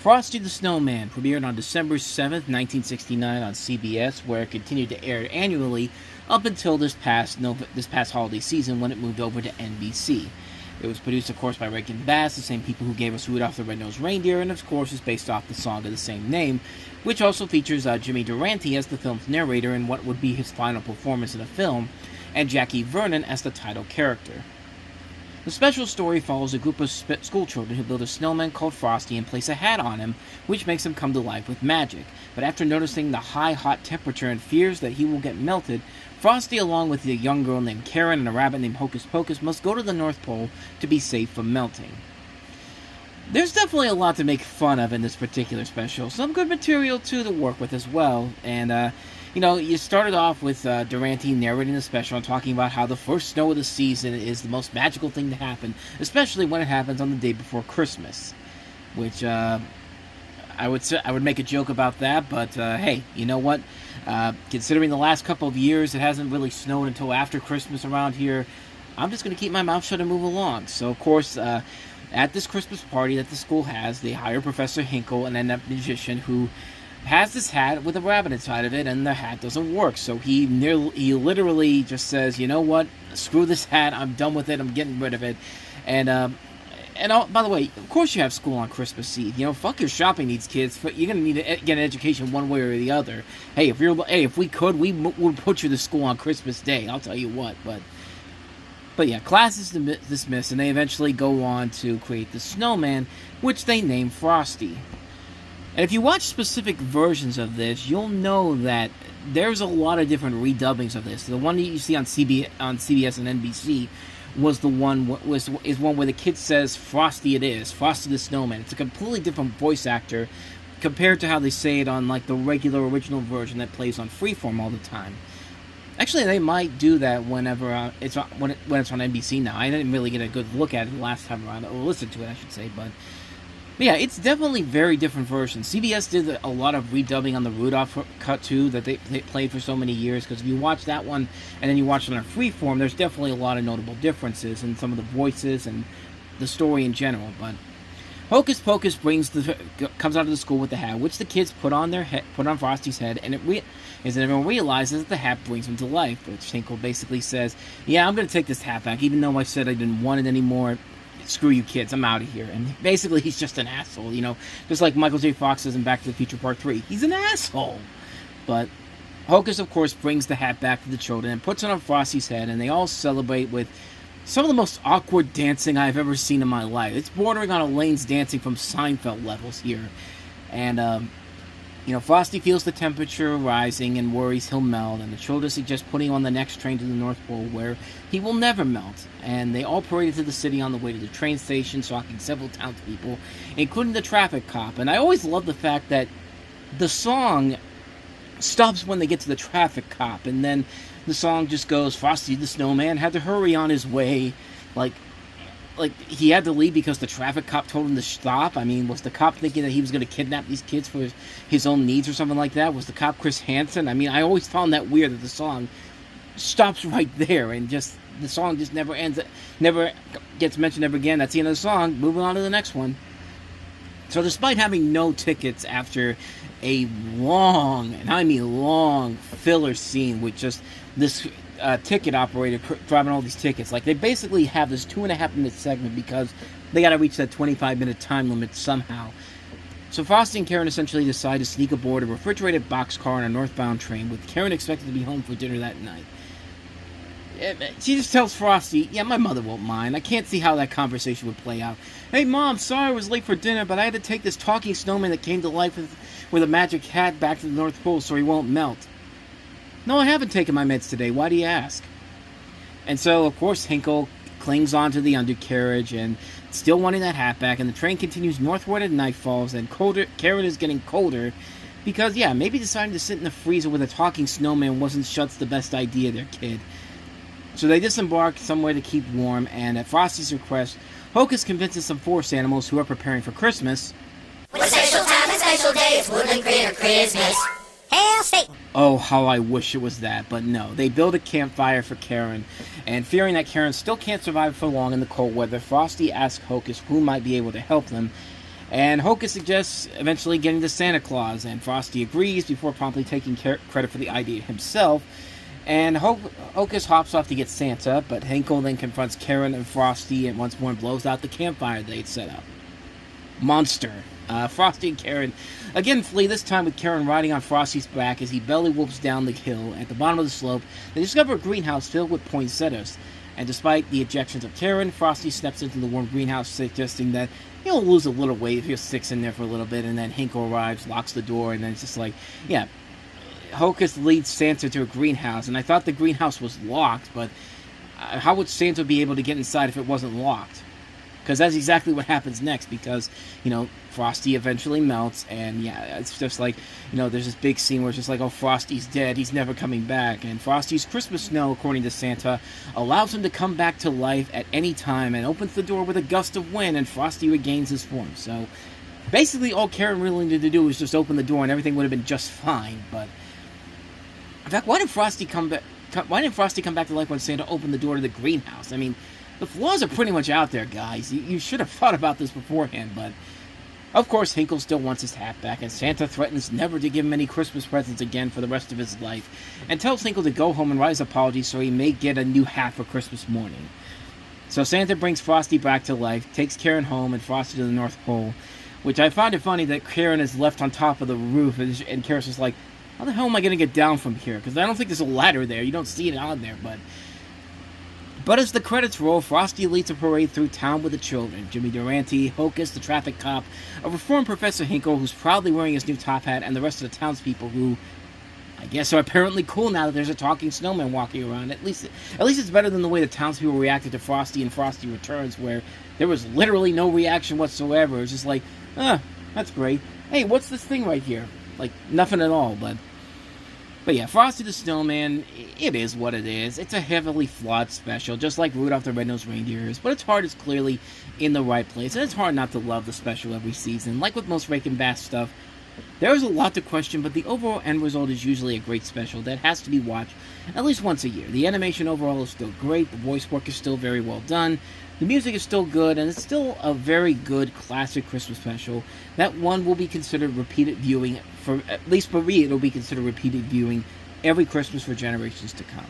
Frosty the Snowman premiered on December 7th, 1969 on CBS, where it continued to air annually up until this past holiday season when it moved over to NBC. It was produced, of course, by Rankin Bass, the same people who gave us Rudolph the Red-Nosed Reindeer, and of course is based off the song of the same name, which also features Jimmy Durante as the film's narrator in what would be his final performance in the film, and Jackie Vernon as the title character. The special story follows a group of schoolchildren who build a snowman called Frosty and place a hat on him, which makes him come to life with magic. But after noticing the hot temperature and fears that he will get melted, Frosty, along with a young girl named Karen and a rabbit named Hocus Pocus, must go to the North Pole to be safe from melting. There's definitely a lot to make fun of in this particular special. Some good material, too, to work with as well. And, you started off with Durante narrating the special and talking about how the first snow of the season is the most magical thing to happen, especially when it happens on the day before Christmas. Which, I would make a joke about that, but, hey, you know what? Considering the last couple of years, it hasn't really snowed until after Christmas around here. I'm just going to keep my mouth shut and move along. So, of course, at this Christmas party that the school has, they hire Professor Hinkle, an inept magician who has this hat with a rabbit inside of it, and the hat doesn't work. So he literally just says, you know what, screw this hat, I'm done with it, I'm getting rid of it. And by the way, of course you have school on Christmas Eve. Fuck your shopping needs, kids. You're gonna need to get an education one way or the other. Hey, if we could, we would put you to school on Christmas Day. I'll tell you what. But yeah, class is dismissed, and they eventually go on to create the snowman, which they name Frosty. And if you watch specific versions of this, you'll know that there's a lot of different redubbings of this. The one that you see on CBS and NBC is one where the kid says Frosty it is, Frosty the Snowman. It's a completely different voice actor compared to how they say it on like the regular original version that plays on Freeform all the time. Actually, they might do that whenever it's on NBC now. I didn't really get a good look at it the last time around, or listen to it, I should say, but yeah, it's definitely very different versions. CBS did a lot of redubbing on the Rudolph cut, too, that they played for so many years, because if you watch that one and then you watch it on Freeform, there's definitely a lot of notable differences in some of the voices and the story in general. But Hocus Pocus comes out of the school with the hat, which the kids put on Frosty's head, and everyone realizes that the hat brings him to life. But Hinkle basically says, yeah, I'm going to take this hat back, even though I said I didn't want it anymore. Screw you kids, I'm out of here. And basically he's just an asshole, just like Michael J. Fox says in Back to the Future Part 3. He's an asshole. But Hocus, of course, brings the hat back to the children and puts it on Frosty's head, and they all celebrate with some of the most awkward dancing I've ever seen in my life. It's bordering on Elaine's dancing from Seinfeld levels here. And, Frosty feels the temperature rising and worries he'll melt, and the children suggest putting him on the next train to the North Pole where he will never melt. And they all parade to the city on the way to the train station, shocking several townspeople, including the traffic cop. And I always love the fact that the song stops when they get to the traffic cop, and then the song just goes, Frosty the Snowman had to hurry on his way, like he had to leave because the traffic cop told him to stop. I mean, was the cop thinking that he was going to kidnap these kids for his own needs or something like that? Was the cop Chris Hansen? I mean, I always found that weird that the song stops right there and just the song just never ends, never gets mentioned ever again. That's the end of the song. Moving on to the next one. So despite having no tickets after a long, and I mean long, filler scene with just this ticket operator driving all these tickets, like they basically have this 2.5-minute segment because they got to reach that 25-minute time limit somehow. So Frosty and Karen essentially decide to sneak aboard a refrigerated boxcar on a northbound train, with Karen expected to be home for dinner that night. She just tells Frosty, yeah, my mother won't mind. I can't see how that conversation would play out. Hey, Mom, sorry I was late for dinner, but I had to take this talking snowman that came to life with a magic hat back to the North Pole so he won't melt. No, I haven't taken my meds today. Why do you ask? And so, of course, Hinkle clings onto the undercarriage and still wanting that hat back, and the train continues northward as night falls, and Karen is getting colder because, yeah, maybe deciding to sit in the freezer with a talking snowman wasn't just the best idea there, kid. So they disembark somewhere to keep warm, and at Frosty's request, Hocus convinces some forest animals who are preparing for Christmas. With a special time and special day, it's Woodland Critter Christmas. Hail Satan! Oh, how I wish it was that, but no. They build a campfire for Karen, and fearing that Karen still can't survive for long in the cold weather, Frosty asks Hocus who might be able to help them, And Hocus suggests eventually getting to Santa Claus, and Frosty agrees before promptly taking credit for the idea himself. And Hocus hops off to get Santa, but Hinkle then confronts Karen and Frosty and once more blows out the campfire they'd set up. Monster. Frosty and Karen again flee, this time with Karen riding on Frosty's back as he belly whoops down the hill. At the bottom of the slope, they discover a greenhouse filled with poinsettias. And despite the objections of Karen, Frosty steps into the warm greenhouse, suggesting that he'll lose a little weight if he sticks in there for a little bit. And then Hinkle arrives, locks the door, and then it's just like, yeah. Hocus leads Santa to a greenhouse, and I thought the greenhouse was locked, but how would Santa be able to get inside if it wasn't locked? Because that's exactly what happens next, because, Frosty eventually melts, and yeah, it's just like, there's this big scene where it's just like, oh, Frosty's dead, he's never coming back, and Frosty's Christmas snow, according to Santa, allows him to come back to life at any time, and opens the door with a gust of wind, and Frosty regains his form. So, basically, all Karen really needed to do was just open the door, and everything would have been just fine, but in fact, why didn't Frosty come back to life when Santa opened the door to the greenhouse? I mean, the flaws are pretty much out there, guys. You should have thought about this beforehand, but of course, Hinkle still wants his hat back, and Santa threatens never to give him any Christmas presents again for the rest of his life, and tells Hinkle to go home and write his apologies so he may get a new hat for Christmas morning. So Santa brings Frosty back to life, takes Karen home, and Frosty to the North Pole, which I find it funny that Karen is left on top of the roof, and Karen's just like, how the hell am I going to get down from here? Because I don't think there's a ladder there. You don't see it on there, But as the credits roll, Frosty leads a parade through town with the children. Jimmy Durante, Hocus, the traffic cop, a reformed Professor Hinkle who's proudly wearing his new top hat, and the rest of the townspeople who, I guess, are apparently cool now that there's a talking snowman walking around. At least it's better than the way the townspeople reacted to Frosty and Frosty Returns, where there was literally no reaction whatsoever. It was just like, that's great. Hey, what's this thing right here? Like, nothing at all, but yeah, Frosty the Snowman, it is what it is. It's a heavily flawed special, just like Rudolph the Red-Nosed Reindeer is, but its heart is clearly in the right place, and it's hard not to love the special every season. Like with most Rankin Bass stuff, there is a lot to question, but the overall end result is usually a great special that has to be watched at least once a year. The animation overall is still great, the voice work is still very well done, the music is still good, and it's still a very good classic Christmas special that one will be considered repeated viewing, at least for me, it'll be considered repeated viewing every Christmas for generations to come.